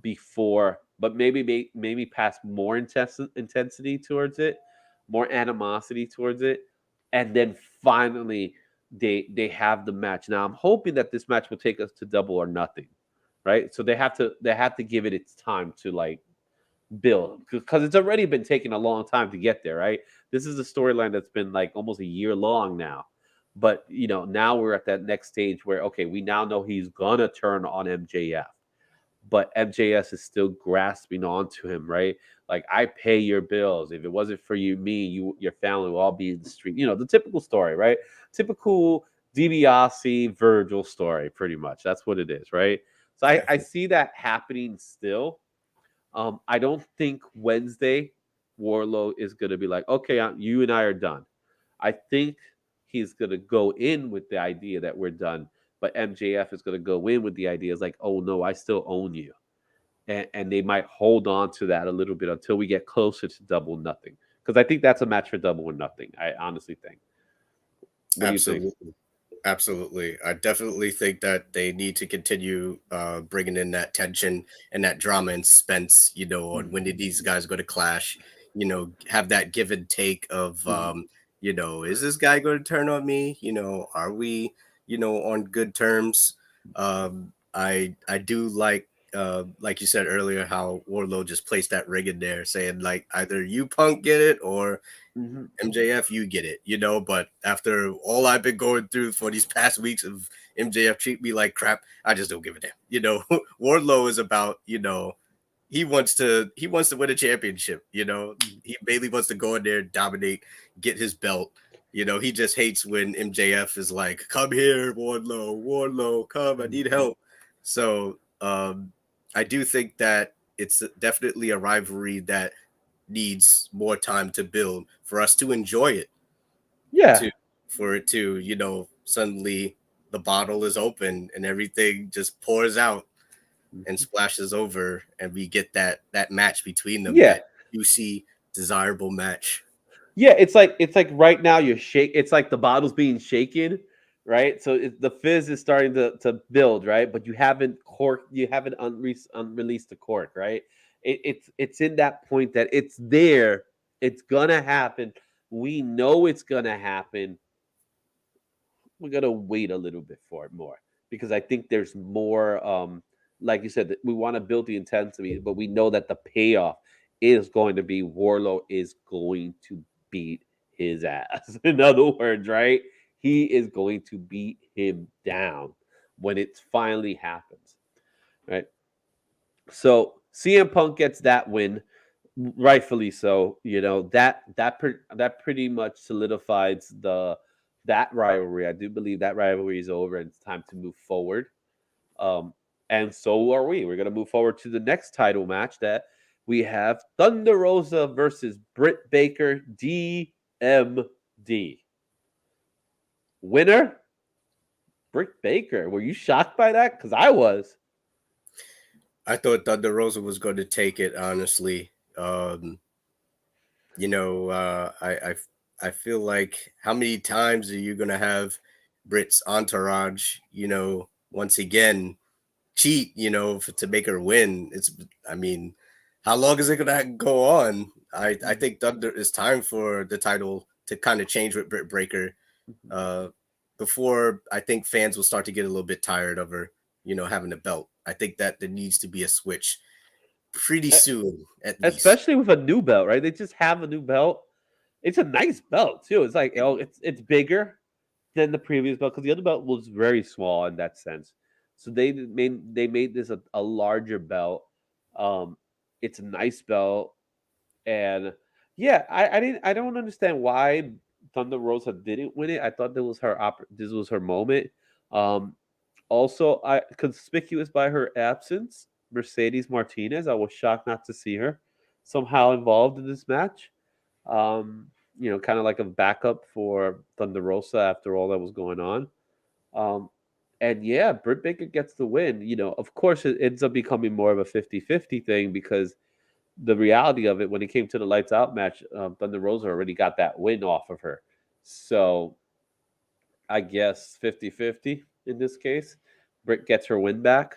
S2: before, but maybe pass more intensity towards it, more animosity towards it, and then finally they have the match. Now I'm hoping that this match will take us to Double or Nothing, right? So they have to give it its time to like build because it's already been taking a long time to get there, right? This is a storyline that's been like almost a year long now. But now we're at that next stage where okay, we now know he's gonna turn on MJF, but MJS is still grasping onto him, right? Like I pay your bills. If it wasn't for you, your family will all be in the street. The typical story, right? Typical DiBiase Virgil story, pretty much. That's what it is, right? So I see that happening still. I don't think Wednesday Warlow is going to be like, okay, you and I are done. I think he's going to go in with the idea that we're done, but MJF is going to go in with the idea is like, oh no, I still own you. and they might hold on to that a little bit until we get closer to Double or Nothing. Because I think that's a match for Double or Nothing. I honestly think. What do you think?
S3: Absolutely. Absolutely. I definitely think that they need to continue bringing in that tension and that drama and suspense, on when did these guys go to clash, have that give and take of, is this guy going to turn on me? Are we, on good terms? I do like you said earlier, how Wardlow just placed that ring in there saying like either you punk get it or
S2: Mm-hmm.
S3: MJF, you get it, but after all I've been going through for these past weeks of MJF treat me like crap, I just don't give a damn. Wardlow is about, he wants to win a championship, he mainly wants to go in there, dominate, get his belt. He just hates when MJF is like, come here, Wardlow, come, I need help. So I do think that it's definitely a rivalry that needs more time to build for us to enjoy it.
S2: Yeah.
S3: For it to, suddenly the bottle is open and everything just pours out and splashes over, and we get that match between them,
S2: Yeah.
S3: that juicy, desirable match.
S2: Yeah, it's like right now you're shake. It's like the bottle's being shaken, right? So the fizz is starting to build, right? But you haven't unreleased the cork, right? It's in that point that it's there. It's gonna happen. We know it's gonna happen. We're gonna wait a little bit for it more because I think there's more. Like you said, that we want to build the intensity, but we know that the payoff is going to be Warlow is going to beat his ass. In other words, right? He is going to beat him down when it finally happens, right? So CM Punk gets that win, rightfully so. That pretty much solidifies that rivalry. I do believe that rivalry is over and it's time to move forward. Um, and so are we. We're gonna move forward to the next title match that we have: Thunder Rosa versus Britt Baker, D.M.D. Winner, Britt Baker. Were you shocked by that? Because I was.
S3: I thought Thunder Rosa was going to take it, honestly. I feel like, how many times are you going to have Britt's entourage, once again cheat, to make her win? I mean, how long is it going to go on? I think Thunder, it's time for the title to kind of change with Britt Baker. Before I think fans will start to get a little bit tired of her, having the belt. I think that there needs to be a switch pretty soon, at least.
S2: Especially with a new belt, right? They just have a new belt. It's a nice belt too. It's like, it's bigger than the previous belt because the other belt was very small in that sense. So they made this a larger belt. It's a nice belt, and yeah, I don't understand why Thunder Rosa didn't win it. I thought this was her moment. Um, Also, I conspicuous by her absence, Mercedes Martinez. I was shocked not to see her somehow involved in this match. Kind of like a backup for Thunder Rosa after all that was going on. Um, and yeah, Britt Baker gets the win. Of course, it ends up becoming more of a 50-50 thing because the reality of it, when it came to the lights out match, Thunder Rosa already got that win off of her. So I guess 50-50 in this case. Britt gets her win back.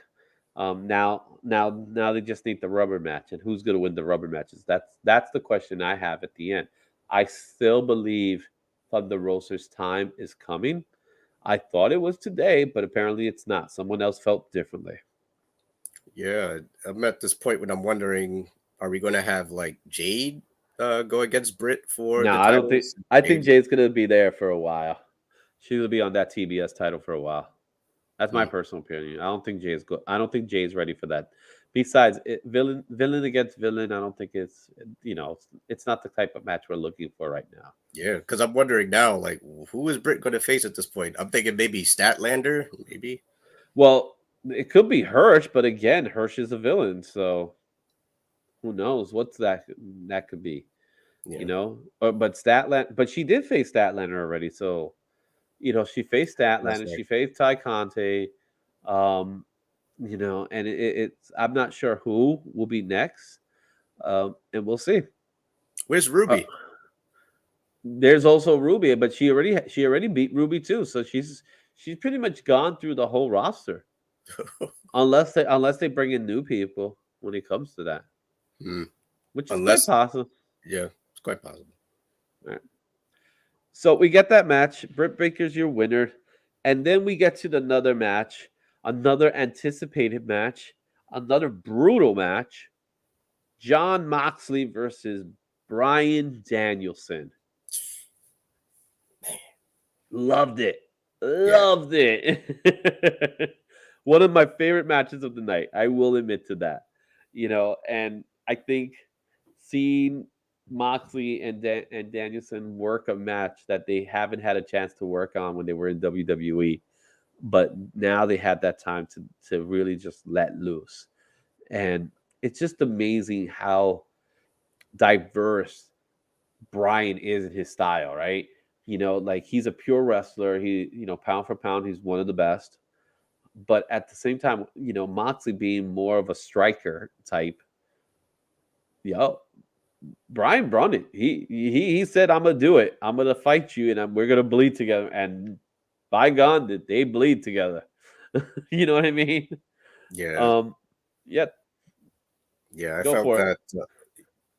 S2: Now they just need the rubber match, and who's going to win the rubber matches? That's the question I have at the end. I still believe Thunder Rosa's time is coming. I thought it was today, but apparently it's not. Someone else felt differently.
S3: Yeah, I'm at this point when I'm wondering, are we going to have like Jade go against Britt for
S2: No,
S3: the
S2: I don't think.
S3: titles?
S2: I think Jade's going to be there for a while. She will be on that TBS title for a while. That's my
S3: Hmm.
S2: personal opinion. I don't think Jay's ready for that. Besides, villain against villain, I don't think it's not the type of match we're looking for right now.
S3: Yeah, because I'm wondering now, like, who is Britt going to face at this point? I'm thinking maybe Statlander, maybe.
S2: Well, it could be Hirsch, but again, Hirsch is a villain, so who knows what's that could be,
S3: Yeah,
S2: But but she did face Statlander already, so she faced
S3: that's
S2: Statlander,
S3: right.
S2: she faced Ty Conte. Um, you know, and it's I'm not sure who will be next, and we'll see.
S3: Where's
S2: Uh,
S3: Ruby?
S2: there's also Ruby, but she already beat Ruby too, so she's pretty much gone through the whole roster, unless they bring in new people when it comes to that,
S3: Hmm.
S2: which is quite
S3: Unless,
S2: possible.
S3: yeah, it's quite possible.
S2: All right. So we get that match. Britt Baker's your winner, and then we get to another match, another anticipated match, another brutal match. John Moxley versus Bryan Danielson. Loved it.
S3: Yeah.
S2: Loved it. One of my favorite matches of the night. I will admit to that. You know, and I think seeing Moxley and Danielson work a match that they haven't had a chance to work on when they were in WWE, but now they had that time to really just let loose. And it's just amazing how diverse Bryan is in his style, right? You know, like he's a pure wrestler. Pound for pound, he's one of the best. But at the same time, Moxley being more of a striker type, yo, Bryan brought it. He said, "I'm gonna do it. I'm gonna fight you, and we're gonna bleed together." And by God, did they bleed together? You know what I mean?
S3: Yeah.
S2: Um, yeah,
S3: Yeah. I
S2: go
S3: felt
S2: for it.
S3: that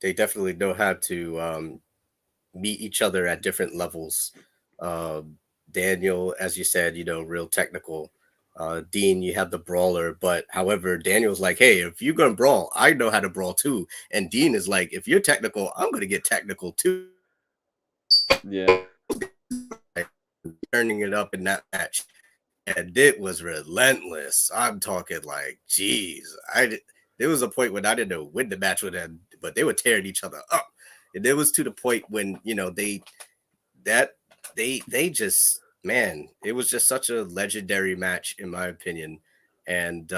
S3: they definitely know how to meet each other at different levels. Daniel, as you said, real technical. Dean, you have the brawler, but however, Daniel's like, hey, if you're gonna brawl, I know how to brawl too. And Dean is like, if you're technical, I'm gonna get technical too.
S2: Yeah,
S3: Turning it up in that match, and it was relentless. I'm talking like, geez, there was a point when I didn't know when the match would end, but they were tearing each other up, and it was to the point when they just, man, it was just such a legendary match in my opinion, and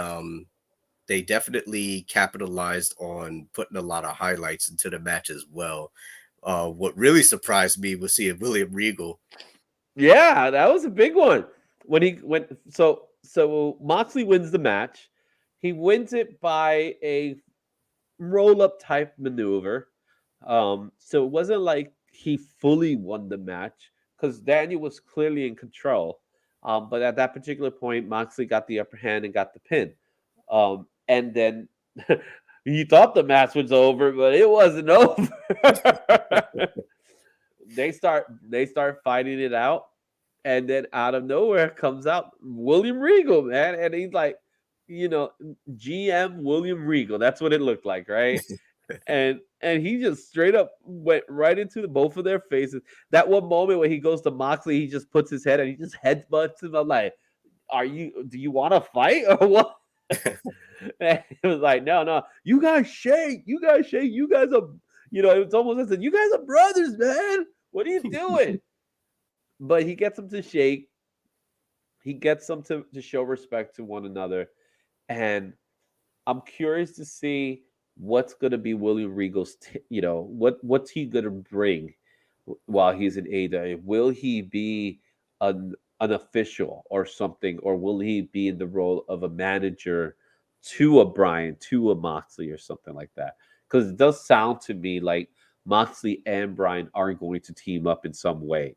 S3: they definitely capitalized on putting a lot of highlights into the match as well. What really surprised me was seeing William Regal.
S2: yeah, that was a big one. When he went, so Moxley wins the match. He wins it by a roll up type maneuver. So it wasn't like he fully won the match because Daniel was clearly in control. But at that particular point, Moxley got the upper hand and got the pin. And then you thought the match was over, but it wasn't over. they start fighting it out, and then out of nowhere comes out William Regal, man, and he's like, you know, GM William Regal. That's what it looked like, right? And he just straight up went right into both of their faces. That one moment when he goes to Moxley, he just puts his head and he just headbutts him. I'm like, do you want to fight or what? And it was like, no, you guys shake, you guys are, it's almost as if you guys are brothers, man. What are you doing? But he gets them to shake. He gets them to show respect to one another. And I'm curious to see what's going to be William Regal's, what's he going to bring while he's in AEW. Will he be an official or something, or will he be in the role of a manager to a Bryan, to a Moxley, or something like that? Because it does sound to me like Moxley and Bryan are going to team up in some way.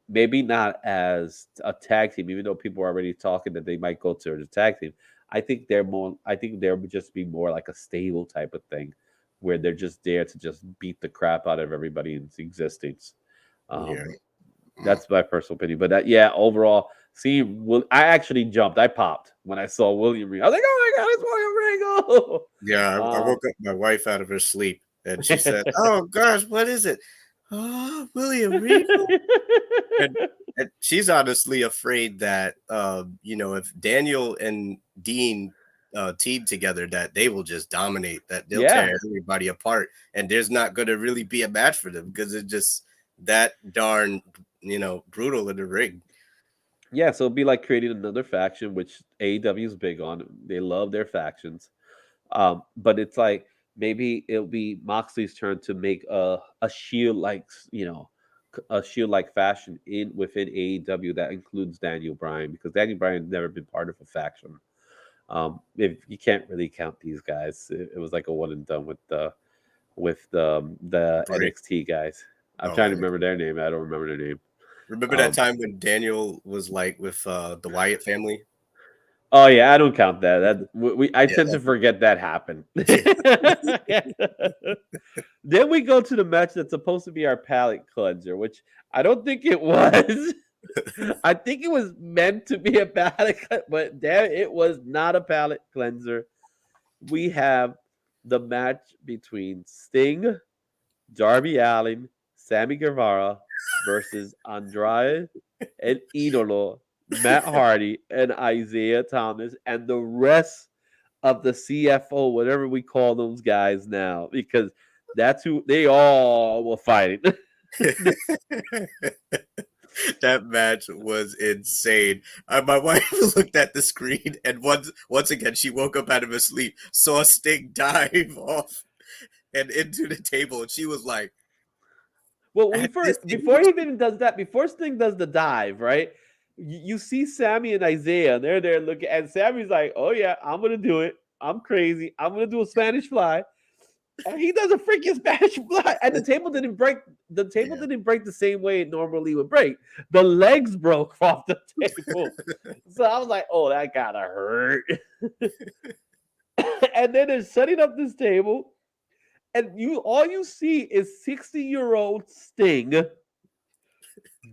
S2: Maybe not as a tag team, even though people are already talking that they might go to the tag team. I think they're more. I think there would just be more like a stable type of thing, where they're just there to just beat the crap out of everybody in existence.
S3: Yeah.
S2: Um, that's my personal opinion. But yeah, overall, I actually jumped. I popped when I saw William Regal. I was like, "Oh my god, it's William Regal!"
S3: Yeah, I woke up my wife out of her sleep, and she said, "Oh gosh, what is it? Oh, William Regal." And, and she's honestly afraid that if Daniel and Dean team together, that they will just dominate, that they'll
S2: Yeah,
S3: tear everybody apart, and there's not going to really be a match for them because it's just that darn brutal in the ring.
S2: yeah. So it'd be like creating another faction, which AEW is big on. They love their factions. But it's like maybe it'll be Moxley's turn to make a shield like a shield like fashion within AEW that includes Daniel Bryan, because Daniel Bryan never been part of a faction. If you can't really count these guys, it was like a one and done with the
S3: Britt.
S2: NXT guys. I'm
S3: Oh,
S2: trying to
S3: and
S2: remember their name. I don't remember their name.
S3: remember that
S2: Um,
S3: time when Daniel was like with the Wyatt family?
S2: oh yeah, I don't count that. I
S3: Yeah,
S2: tend to forget that happened.
S3: yeah.
S2: Then we go to the match that's supposed to be our palate cleanser, which I don't think it was. I think it was meant to be a palate, but damn, it was not a palate cleanser. We have the match between Sting, Darby Allin, Sammy Guevara versus Andrade and Idolo, Matt Hardy, and Isiah Thomas, and the rest of the CFO, whatever we call those guys now, because that's who they all were fighting.
S3: That match was insane. My wife looked at the screen, and once again, she woke up out of her sleep, saw Sting dive off and into the table, and she was like,
S2: Well,
S3: "At this
S2: before he
S3: age?"
S2: even does that, before Sting does the dive, right? You see Sammy and Isiah, and they're there looking, and Sammy's like, "Oh yeah, I'm gonna do it. I'm crazy. I'm gonna do a Spanish fly." And he does a freaking Spanish fly, and the table didn't break. The table
S3: Yeah.
S2: didn't break the same way it normally would break. The legs broke off the table, so I was like, "Oh, that gotta hurt." And then they're setting up this table, and all you see is 60-year-old Sting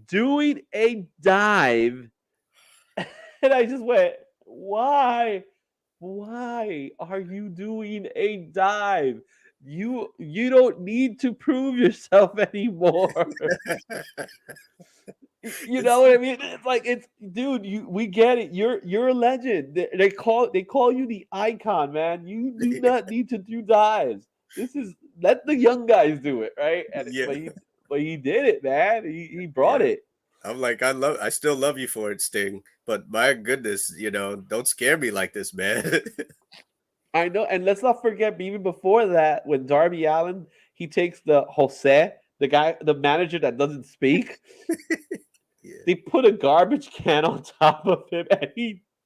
S2: doing a dive, and I just went, "Why? Why are you doing a dive? You don't need to prove yourself anymore." You
S3: It's
S2: know what I mean? It's like it's dude, we get it. You're a legend. They call you the icon, man. You do not need to do dives. This is let the young guys do it, right? And
S3: yeah,
S2: but he did it, man. He brought
S3: yeah.
S2: it.
S3: I'm like, I still love you for it, Sting, but my goodness, don't scare me like this, man.
S2: I know, and let's not forget, even before that, when Darby Allin he takes the Jose, the guy, the manager that doesn't speak,
S3: Yeah,
S2: they put a garbage can on top of him, and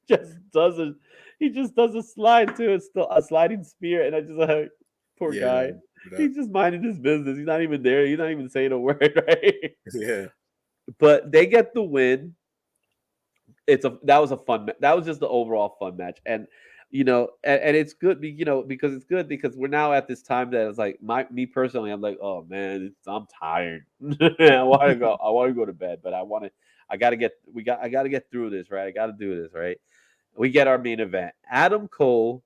S2: just does a he just does a slide to a sliding spear, and I just like poor
S3: yeah,
S2: guy.
S3: yeah,
S2: He's just minding his business. He's not even there. He's not even saying a word, right?
S3: yeah.
S2: But they get the win. That was a that was just the overall fun match, and and it's good because it's good because we're now at this time that it's like me personally, I'm like, oh man, I'm tired. I want to go to bed, but I gotta get through this, right? I gotta do this, right? We get our main event. Adam Cole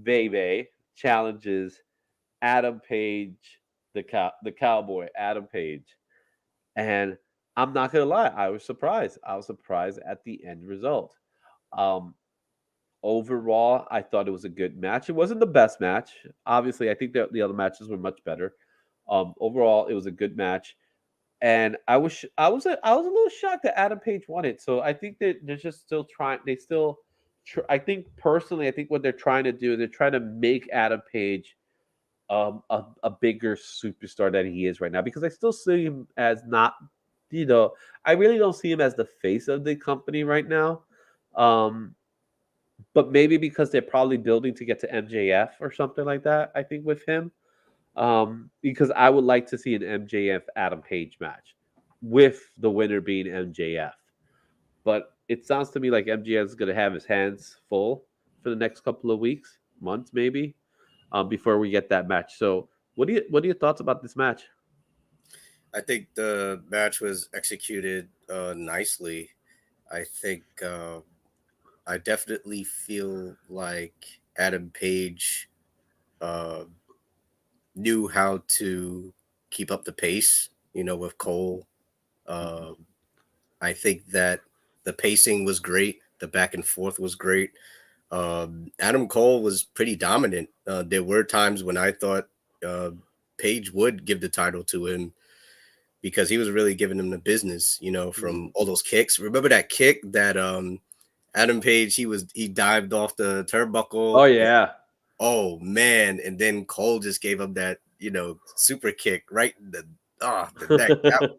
S2: Bebe challenges Adam Page, the cowboy Adam Page, and I'm not gonna lie, I was surprised. I was surprised at the end result. Um, Overall, I thought it was a good match. It wasn't the best match. Obviously, I think the other matches were much better. Overall, it was a good match, and I was a little shocked that Adam Page won it. So I think that they're just still trying. They still, I think personally, I think what they're trying to do is they're trying to make Adam Page a bigger superstar than he is right now because I still see him as not, I really don't see him as the face of the company right now. Um, but maybe because they're probably building to get to MJF or something like that. I think with him, because I would like to see an MJF Adam Page match with the winner being MJF. But it sounds to me like MJF is going to have his hands full for the next couple of weeks, months maybe, before we get that match. So, what are your thoughts about this match?
S3: I think the match was executed nicely. I think I definitely feel like Adam Page uh, knew how to keep up the pace, with Cole. Uh, I think that the pacing was great. The back and forth was great. Adam Cole was pretty dominant. There were times when I thought uh, Page would give the title to him because he was really giving him the business,
S2: Mhm.
S3: from all those kicks. Remember that kick that Adam Page, he dived off the
S2: Oh
S3: turnbuckle.
S2: yeah.
S3: Oh man. And then Cole just gave him that, super kick right in the neck.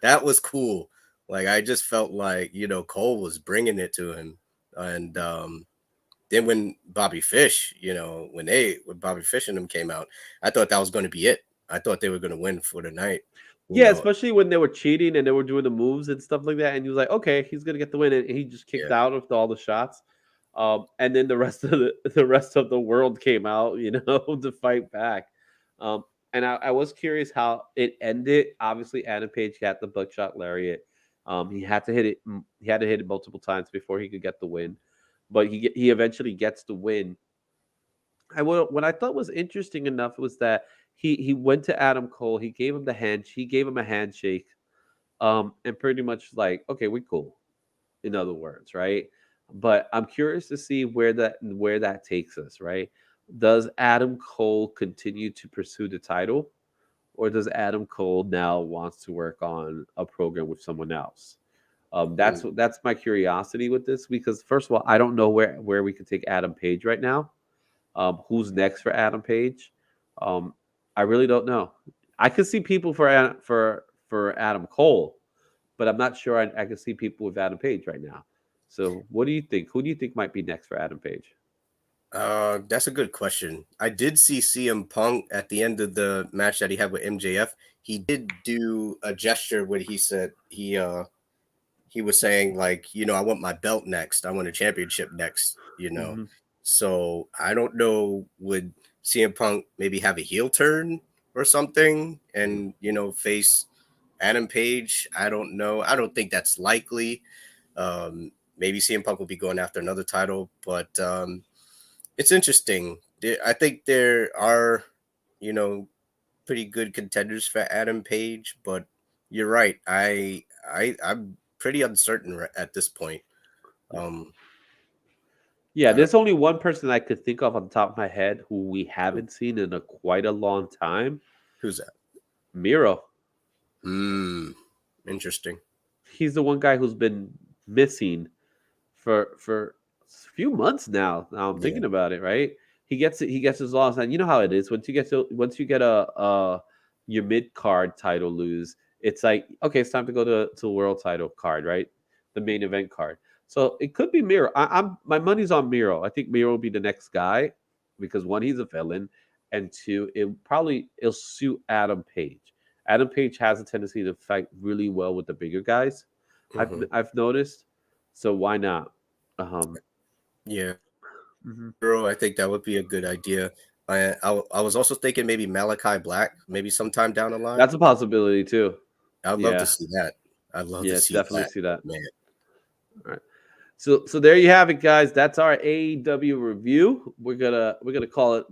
S3: That was cool. Like I just felt like, Cole was bringing it to him. And then when Bobby Fish, when Bobby Fish and them came out, I thought that was going to be it. I thought they were going to win for the night.
S2: Yeah, especially when they were cheating and they were doing the moves and stuff like that. And he was like, okay, he's gonna get the win, and he just kicked out of all the shots. And then the rest of the world came out, to fight back. And I was curious how it ended. Obviously, Adam Page got the buckshot lariat. He had to hit it. He had to hit it multiple times before he could get the win, but he eventually gets the win. What I thought was interesting enough was that he went to Adam Cole. He gave him he gave him a handshake, and pretty much like, okay, we cool. In other words, right? But I'm curious to see where that takes us, right? Does Adam Cole continue to pursue the title, or does Adam Cole now wants to work on a program with someone else? That's my curiosity with this, because first of all, I don't know where we could take Adam Page right now. Who's next for Adam Page? I really don't know. I could see people for Adam Cole, but I'm not sure I could see people with Adam Page right now. So, what do you think? Who do you think might be next for Adam Page?
S3: That's a good question. I did see CM Punk at the end of the match that he had with MJF. He did do a gesture where he said he was saying, like, I want my belt next. I want a championship next.
S2: Mm-hmm.
S3: So I don't know, would CM Punk maybe have a heel turn or something and, face Adam Page? I don't know. I don't think that's likely. Maybe CM Punk will be going after another title, but it's interesting. I think there are, pretty good contenders for Adam Page, but you're right. I'm pretty uncertain at this point.
S2: Yeah, there's only one person I could think of on the top of my head who we haven't seen in quite a long time.
S3: Who's that?
S2: Miro.
S3: Interesting.
S2: He's the one guy who's been missing for a few months now. Now I'm thinking about it, right? He gets his loss, and you know how it is once you get a your mid card title lose, it's like, okay, it's time to go to the world title card, right? The main event card. So it could be Miro. My money's on Miro. I think Miro will be the next guy because one, he's a villain, and two, it'll suit Adam Page. Adam Page has a tendency to fight really well with the bigger guys.
S3: Mm-hmm.
S2: I've noticed. So why not?
S3: Yeah.
S2: Mm-hmm.
S3: Miro, I think that would be a good idea. I was also thinking maybe Malachi Black, maybe sometime down the line.
S2: That's a possibility too.
S3: I'd love to see that. I'd love to see
S2: definitely
S3: that.
S2: see that.
S3: Man.
S2: All right. So there you have it, guys. That's our AEW review. We're gonna call it.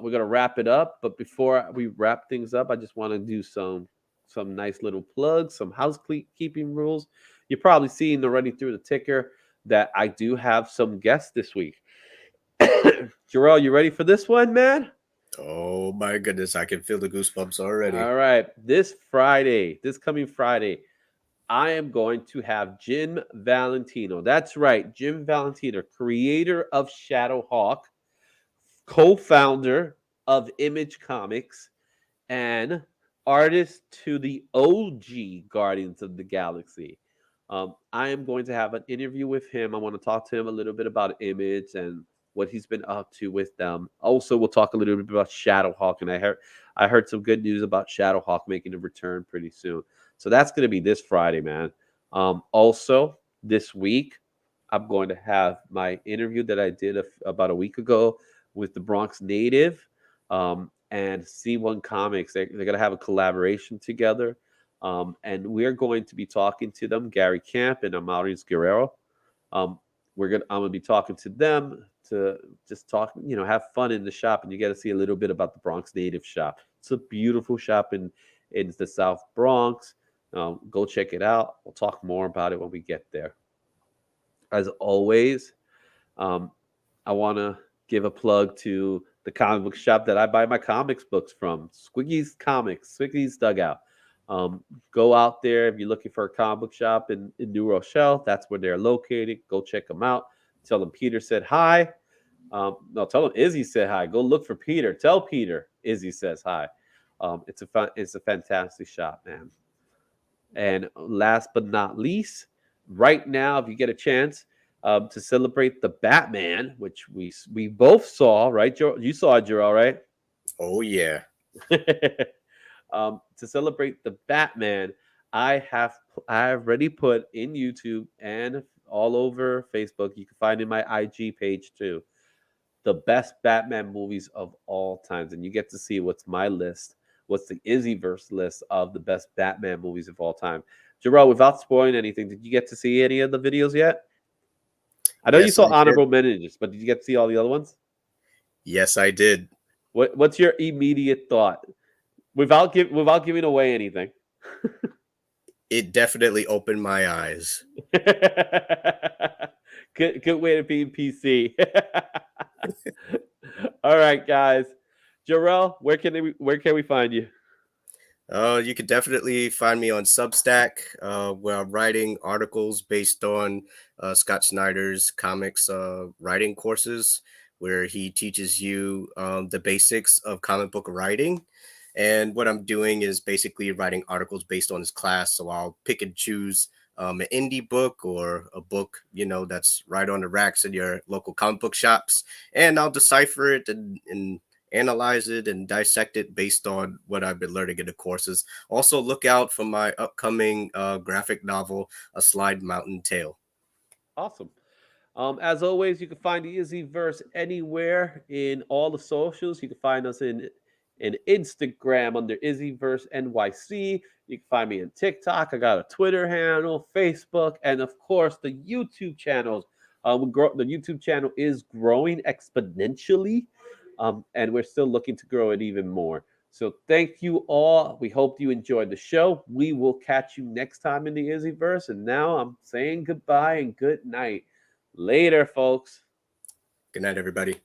S2: We're gonna wrap it up. But before we wrap things up, I just want to do some nice little plugs, some housekeeping rules. You're probably seeing already through the ticker that I do have some guests this week. Jarrell, you ready for this one, man?
S3: Oh my goodness, I can feel the goosebumps already.
S2: All right, this coming Friday, I am going to have Jim Valentino. That's right, Jim Valentino, creator of Shadowhawk, co-founder of Image Comics, and artist to the OG Guardians of the Galaxy. I am going to have an interview with him. I want to talk to him a little bit about Image and what he's been up to with them. Also, we'll talk a little bit about Shadowhawk, and I heard some good news about Shadowhawk making a return pretty soon. So that's going to be this Friday, man. Also, this week, I'm going to have my interview that I did about a week ago with the Bronx native and C1 Comics. They're going to have a collaboration together. And we're going to be talking to them, Gary Camp and Amaris Guerrero. I'm going to be talking to them to just talk, have fun in the shop, and you get to see a little bit about the Bronx native shop. It's a beautiful shop in the South Bronx. Go check it out. We'll talk more about it when we get there. As always, I want to give a plug to the comic book shop that I buy my comics books from, Squiggy's Comics, Squiggy's Dugout. Go out there if you're looking for a comic book shop in New Rochelle. That's where they're located. Go check them out. Tell them Peter said hi. No, tell them Izzy said hi. Go look for Peter. Tell Peter Izzy says hi. It's a fantastic shop, man. And last but not least, right now, if you get a chance, to celebrate the Batman, which we both saw, right? You saw it, Jarrell, right?
S3: Oh yeah.
S2: To celebrate the Batman, I have already put in YouTube and all over Facebook. You can find in my IG page too, the best Batman movies of all times, and you get to see what's my list, what's the IzzyVerse list of the best Batman movies of all time. Jarrell, without spoiling anything, did you get to see any of the videos yet? I know you
S3: Yes,
S2: saw
S3: I did.
S2: honorable mentions, but did you get to see all the other ones?
S3: Yes, I did.
S2: What's your immediate thought without giving away anything?
S3: It definitely opened my eyes.
S2: Good way to be PC. All right, guys. Jarrell, where can we find you?
S3: You could definitely find me on Substack, where I'm writing articles based on Scott Snyder's comics writing courses, where he teaches you the basics of comic book writing. And what I'm doing is basically writing articles based on his class. So I'll pick and choose an indie book or a book, that's right on the racks in your local comic book shops, and I'll decipher it and analyze it and dissect it based on what I've been learning in the courses. Also, look out for my upcoming graphic novel, A Slide Mountain Tale.
S2: Awesome. As always, you can find the IzzyVerse anywhere in all the socials. You can find us in Instagram under IzzyVerse NYC. You can find me on TikTok. I got a Twitter handle, Facebook, and of course the YouTube channels. The YouTube channel is growing exponentially, and we're still looking to grow it even more. So thank you all. We hope you enjoyed the show. We will catch you next time in the IzzyVerse. And now I'm saying goodbye and good night. Later, folks.
S3: Good night, everybody.